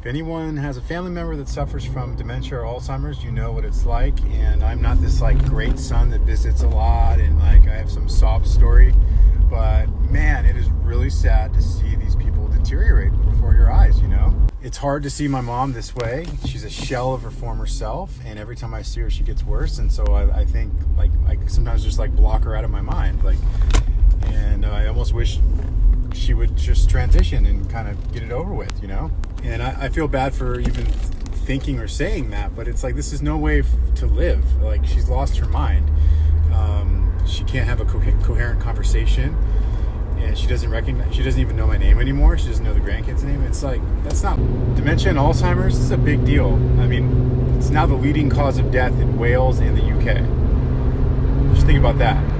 If anyone has a family member that suffers from dementia or Alzheimer's, you know what it's like. And I'm not this like great son that visits a lot and like I have some sob story, but man, it is really sad to see these people deteriorate before your eyes, you know? It's hard to see my mom this way. She's a shell of her former self, and every time I see her, she gets worse. And so I think like I sometimes just like block her out of my mind, and I almost wish she would just transition and kind of get it over with, you know? And I feel bad for even thinking or saying that, but it's like, this is no way to live. Like, she's lost her mind. She can't have a coherent conversation, and she doesn't even know my name anymore. She doesn't know the grandkids' name. It's like, that's not dementia and Alzheimer's. This is a big deal. I mean, it's now the leading cause of death in Wales and the UK. Just think about that.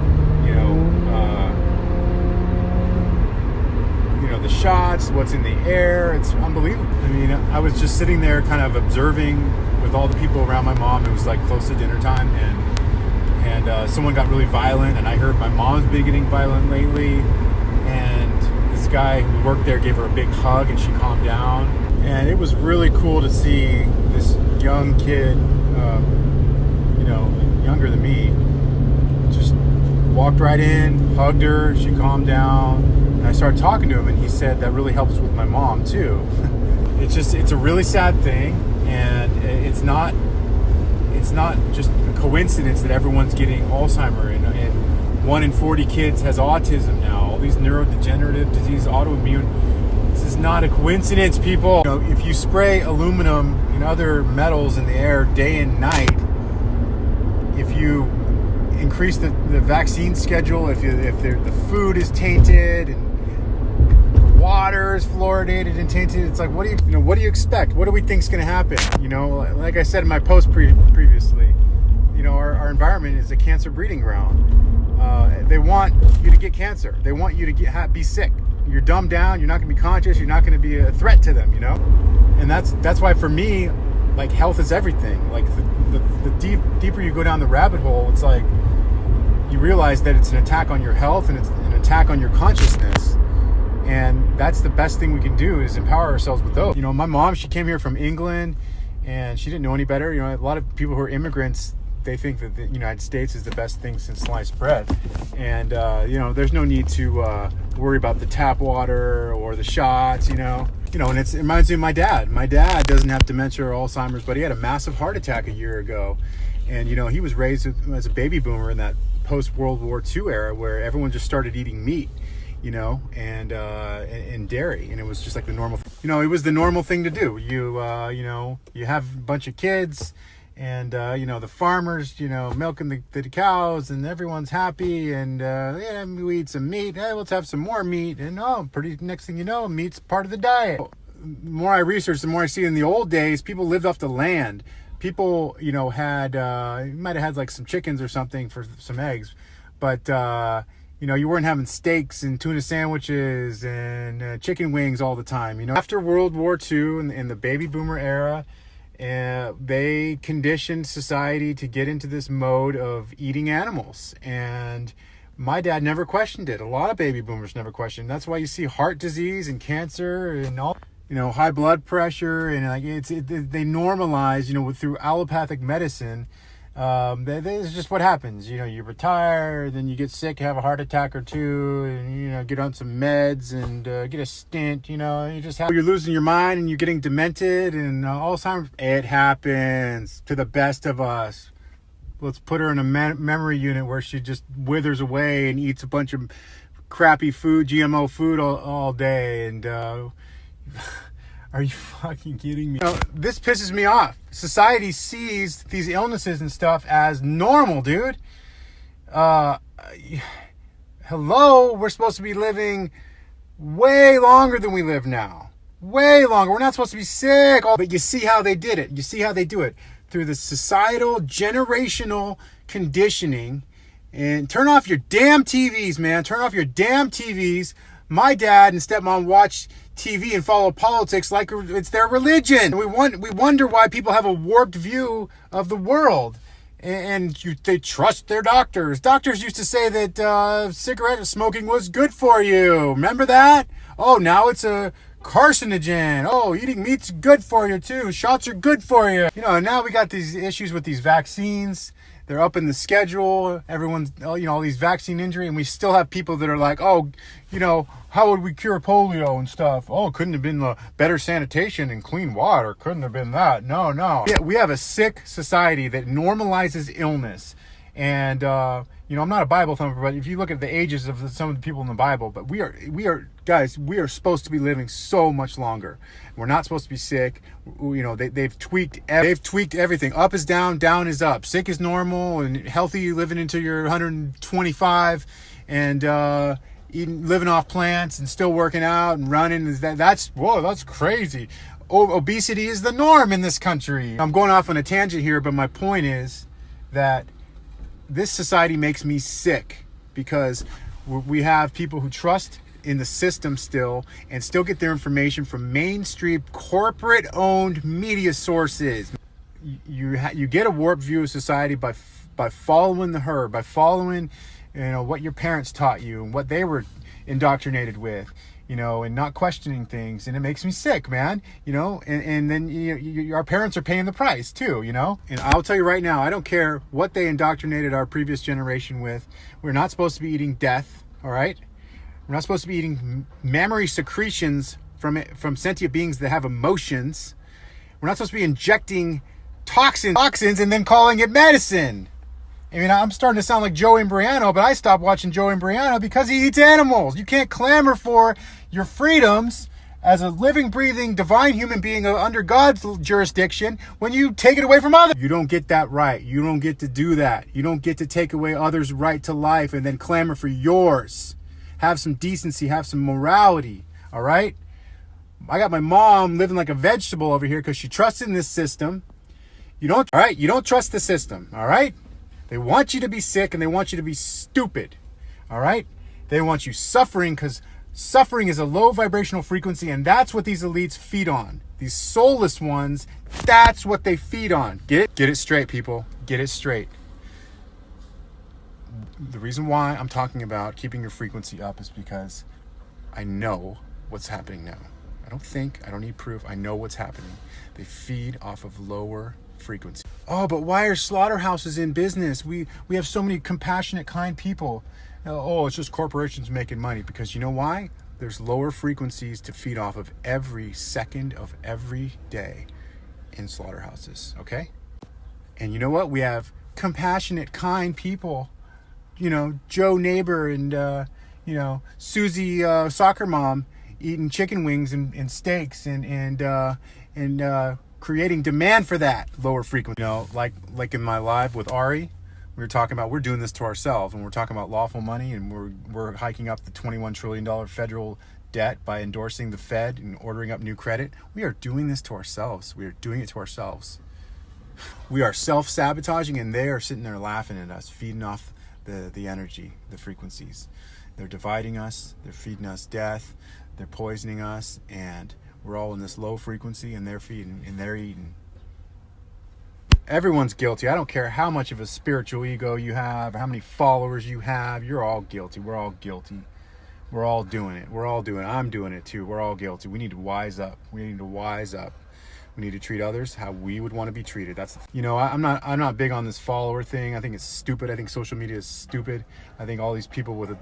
The shots, what's in the air, it's unbelievable. I mean, I was just sitting there kind of observing with all the people around my mom. It was like close to dinner time, and someone got really violent, and I heard my mom's been getting violent lately, and this guy who worked there gave her a big hug and she calmed down. And it was really cool to see this young kid, younger than me, just walked right in, hugged her, she calmed down. I started talking to him, and he said that really helps with my mom too. It's a really sad thing, and it's not just a coincidence that everyone's getting Alzheimer's, and 1 in 40 kids has autism now. All these neurodegenerative disease, autoimmune. This is not a coincidence, people. If you spray aluminum and other metals in the air day and night, if you increase the vaccine schedule, if the food is tainted and water is fluoridated and tainted, it's like, what do you expect? What do we think is going to happen? Like I said in my post previously, our environment is a cancer breeding ground. They want you to get cancer. They want you to be sick. You're dumbed down. You're not going to be conscious. You're not going to be a threat to them. And that's why for me, like, health is everything. Like the deeper you go down the rabbit hole, it's like you realize that it's an attack on your health and it's an attack on your consciousness. And that's the best thing we can do, is empower ourselves with those. My mom, she came here from England, and she didn't know any better. A lot of people who are immigrants, they think that the United States is the best thing since sliced bread. And, there's no need to worry about the tap water or the shots, and it reminds me of my dad. My dad doesn't have dementia or Alzheimer's, but he had a massive heart attack a year ago. And, he was raised as a baby boomer in that post-World War II era where everyone just started eating meat. And dairy, and it was just like the normal, it was the normal thing to do. You have a bunch of kids, and the farmers, milking the cows, and everyone's happy, and we eat some meat. Hey, let's have some more meat, and next thing you know, meat's part of the diet. The more I research, the more I see in the old days, people lived off the land. People, had might have had like some chickens or something for some eggs, but you weren't having steaks and tuna sandwiches and chicken wings all the time. After World War II and in the baby boomer era, they conditioned society to get into this mode of eating animals. And my dad never questioned it. A lot of baby boomers never questioned. That's why you see heart disease and cancer and all, high blood pressure, and like they normalize, through allopathic medicine. This is just what happens. You retire, then you get sick, have a heart attack or two, and get on some meds and get a stint. You're losing your mind and you're getting demented and Alzheimer's. It happens to the best of us. Let's put her in a memory unit where she just withers away and eats a bunch of crappy food, GMO food all day, and are you fucking kidding me? This pisses me off. Society sees these illnesses and stuff as normal, dude. Hello, we're supposed to be living way longer than we live now. Way longer. We're not supposed to be sick. But you see how they did it. You see how they do it. Through the societal, generational conditioning. And turn off your damn TVs, man. Turn off your damn TVs. My dad and stepmom watch TV and follow politics like it's their religion. We wonder why people have a warped view of the world. And they trust their doctors. Doctors used to say that cigarette smoking was good for you. Remember that? Oh, now it's a carcinogen. Oh, eating meat's good for you too. Shots are good for you. You know, and now we got these issues with these vaccines. They're up in the schedule. Everyone's, you know, all these vaccine injury, and we still have people that are like, oh, you know, how would we cure polio and stuff? Oh, couldn't have been the better sanitation and clean water. Couldn't have been that. No. Yeah, we have a sick society that normalizes illness. And, you know, I'm not a Bible thumper, but if you look at the ages of some of the people in the Bible, but we are guys, we are supposed to be living so much longer. We're not supposed to be sick. You know, they've tweaked everything. Up is down, down is up. Sick is normal, and healthy living until you're 125, and living off plants and still working out and running. That's crazy. Obesity is the norm in this country. I'm going off on a tangent here, but my point is that this society makes me sick, because we have people who trust in the system still and still get their information from mainstream corporate owned media sources. You get a warped view of society by following the herd, by following, you know, what your parents taught you and what they were indoctrinated with, you know, and not questioning things. And it makes me sick, man, you know, and then our parents are paying the price too, you know. And I'll tell you right now, I don't care what they indoctrinated our previous generation with. We're not supposed to be eating death, all right? We're not supposed to be eating mammary secretions from sentient beings that have emotions. We're not supposed to be injecting toxins and then calling it medicine. I mean, I'm starting to sound like Joe Imbriano, but I stopped watching Joe Imbriano because he eats animals. You can't clamor for your freedoms as a living, breathing, divine human being under God's jurisdiction when you take it away from others. You don't get that right. You don't get to do that. You don't get to take away others' right to life and then clamor for yours. Have some decency, have some morality, all right? I got my mom living like a vegetable over here because she trusts in this system. You don't trust the system, all right? They want you to be sick and they want you to be stupid, all right? They want you suffering because suffering is a low vibrational frequency, and that's what these elites feed on. These soulless ones, that's what they feed on. Get it? Get it straight, people. Get it straight. The reason why I'm talking about keeping your frequency up is because I know what's happening now. I don't need proof. I know what's happening. They feed off of lower frequency. Oh, but why are slaughterhouses in business? We have so many compassionate, kind people. Oh, it's just corporations making money. Because you know why? There's lower frequencies to feed off of every second of every day in slaughterhouses, okay? And you know what? We have compassionate, kind people. You know, Joe neighbor and, you know, Susie soccer mom eating chicken wings and steaks and creating demand for that lower frequency. You know, like in my live with Ari, we were talking about we're doing this to ourselves, and we're talking about lawful money, and we're hiking up the $21 trillion federal debt by endorsing the Fed and ordering up new credit. We are doing this to ourselves. We are doing it to ourselves. We are self-sabotaging, and they are sitting there laughing at us, feeding off the energy, the frequencies. They're dividing us, they're feeding us death, they're poisoning us, and we're all in this low frequency, and they're feeding and they're eating. Everyone's guilty. I don't care how much of a spiritual ego you have or how many followers you have. You're all guilty. We're all guilty. We're all doing it. I'm doing it too. We're all guilty. We need to wise up. We need to treat others how we would want to be treated. That's, you know, I'm not big on this follower thing. I think it's stupid. I think social media is stupid. I think all these people with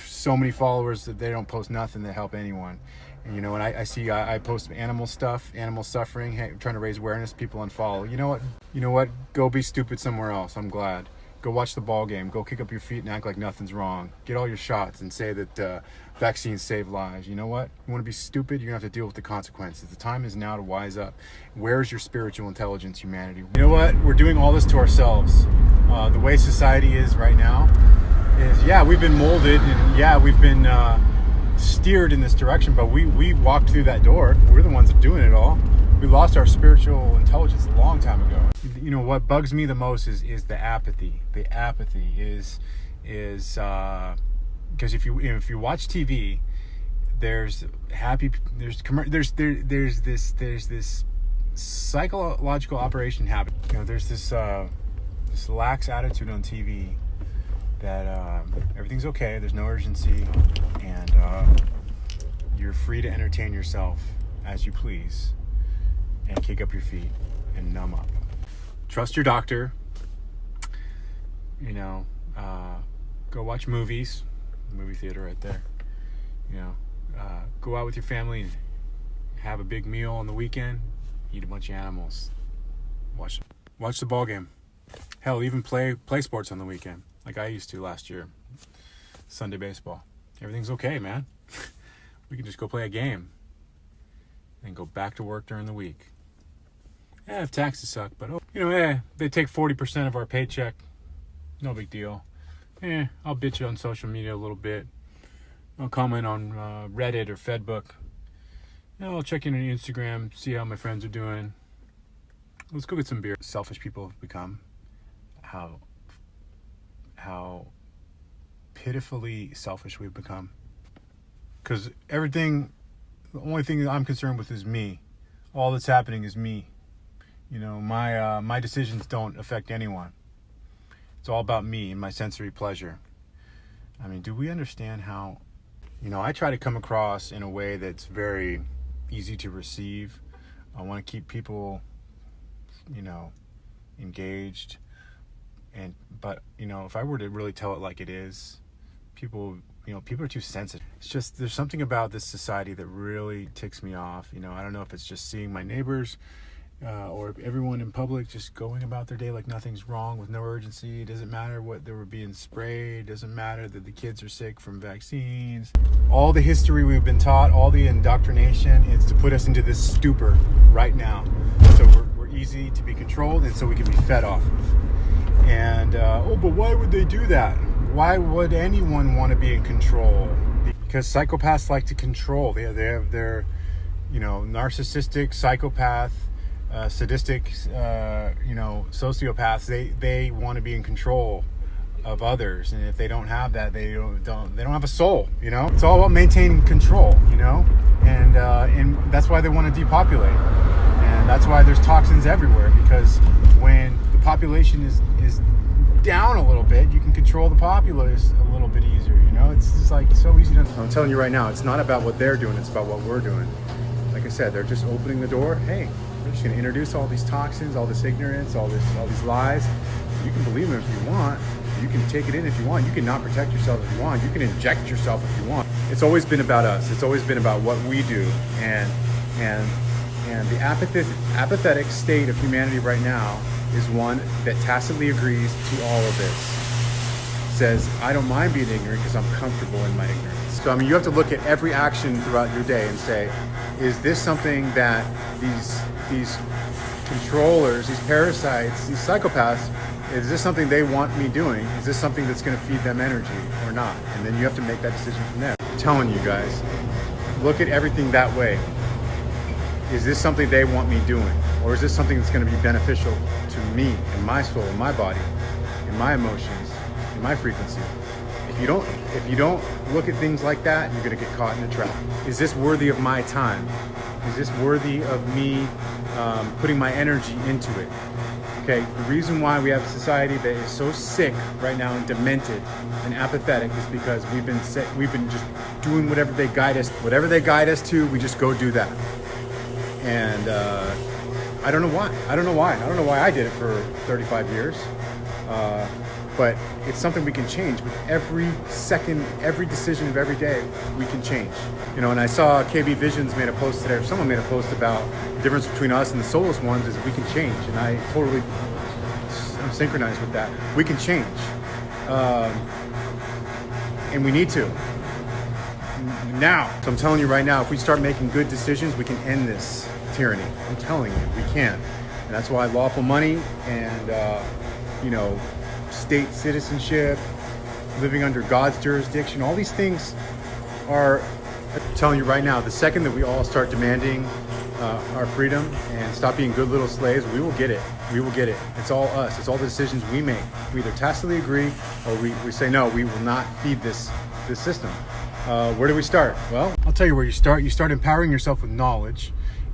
so many followers that they don't post nothing that help anyone. And, you know, when I post animal stuff, animal suffering, trying to raise awareness, people unfollow. You know what? Go be stupid somewhere else. I'm glad. Go watch the ball game. Go kick up your feet and act like nothing's wrong. Get all your shots and say that vaccines save lives. You know what? You want to be stupid? You're going to have to deal with the consequences. The time is now to wise up. Where's your spiritual intelligence, humanity? You know what? We're doing all this to ourselves. The way society is right now is, yeah, we've been molded, and yeah, we've been steered in this direction, but we walked through that door. We're the ones that are doing it all. We lost our spiritual intelligence a long time ago. You know, what bugs me the most is the apathy. The apathy is because if you watch TV, there's this psychological operation happening. You know, there's this lax attitude on TV that everything's okay, there's no urgency, and you're free to entertain yourself as you please and kick up your feet and numb up. Trust your doctor. Go watch movies. Movie theater right there. Go out with your family and have a big meal on the weekend. Eat a bunch of animals. Watch the ball game. Hell, even play sports on the weekend, like I used to last year. Sunday baseball. Everything's okay, man. We can just go play a game and go back to work during the week. If taxes suck, but they take 40% of our paycheck. No big deal. I'll bitch on social media a little bit. I'll comment on Reddit or Fedbook. I'll check in on Instagram, see how my friends are doing. Let's go get some beer. Selfish people have become. How pitifully selfish we've become. Because the only thing that I'm concerned with is me. All that's happening is me. My decisions don't affect anyone. It's all about me and my sensory pleasure. I mean, do we understand how, I try to come across in a way that's very easy to receive. I want to keep people, engaged. But if I were to really tell it like it is, people are too sensitive. It's just, there's something about this society that really ticks me off. I don't know if it's just seeing my neighbors or everyone in public just going about their day like nothing's wrong with no urgency. It doesn't matter what they were being sprayed. It doesn't matter that the kids are sick from vaccines. All the history we've been taught, all the indoctrination, is to put us into this stupor right now. So we're easy to be controlled, and so we can be fed off of. And, but why would they do that? Why would anyone want to be in control? Because psychopaths like to control. They have their, narcissistic, psychopath, sadistic, sociopaths. They want to be in control of others, and if they don't have that, they don't have a soul. It's all about maintaining control. And that's why they want to depopulate, and that's why there's toxins everywhere. Because when the population is down a little bit, you can control the populace a little bit easier. It's just like so easy to. I'm telling you right now, it's not about what they're doing; it's about what we're doing. Like I said, they're just opening the door. Hey, we're just going to introduce all these toxins, all this ignorance, all these lies. You can believe them if you want. You can take it in if you want. You can not protect yourself if you want. You can inject yourself if you want. It's always been about us. It's always been about what we do, and the apathetic state of humanity right now is one that tacitly agrees to all of this. Says, I don't mind being ignorant because I'm comfortable in my ignorance. So, you have to look at every action throughout your day and say, is this something that these controllers, these parasites, these psychopaths, is this something they want me doing? Is this something that's going to feed them energy or not? And then you have to make that decision from there. I'm telling you guys, look at everything that way. Is this something they want me doing? Or is this something that's going to be beneficial to me and my soul and my body and my emotions and my frequency? If you don't look at things like that, you're going to get caught in a trap. Is this worthy of my time? Is this worthy of me putting my energy into it? Okay, the reason why we have a society that is so sick right now and demented and apathetic is because we've been just doing whatever they guide us to, we just go do that. And I don't know why. I don't know why I did it for 35 years. But it's something we can change with every second, every decision of every day. We can change. And I saw KB Visions made a post today, or someone made a post about the difference between us and the soulless ones is we can change. And I'm synchronized with that. We can change. And we need to. Now. So I'm telling you right now, if we start making good decisions, we can end this tyranny. I'm telling you, we can. And that's why lawful money and, state citizenship, living under God's jurisdiction, all these things are, I'm telling you right now, the second that we all start demanding our freedom and stop being good little slaves, we will get it. We will get it. It's all us. It's all the decisions we make. We either tacitly agree or we say, no, we will not feed this system. Where do we start? Well, I'll tell you where you start. You start empowering yourself with knowledge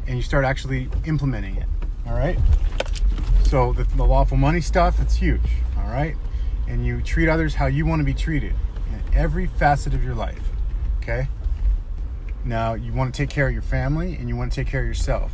and you start actually implementing it. All right. So the lawful money stuff, it's huge. All right. And you treat others how you want to be treated in every facet of your life. Okay. Now, you want to take care of your family and you want to take care of yourself.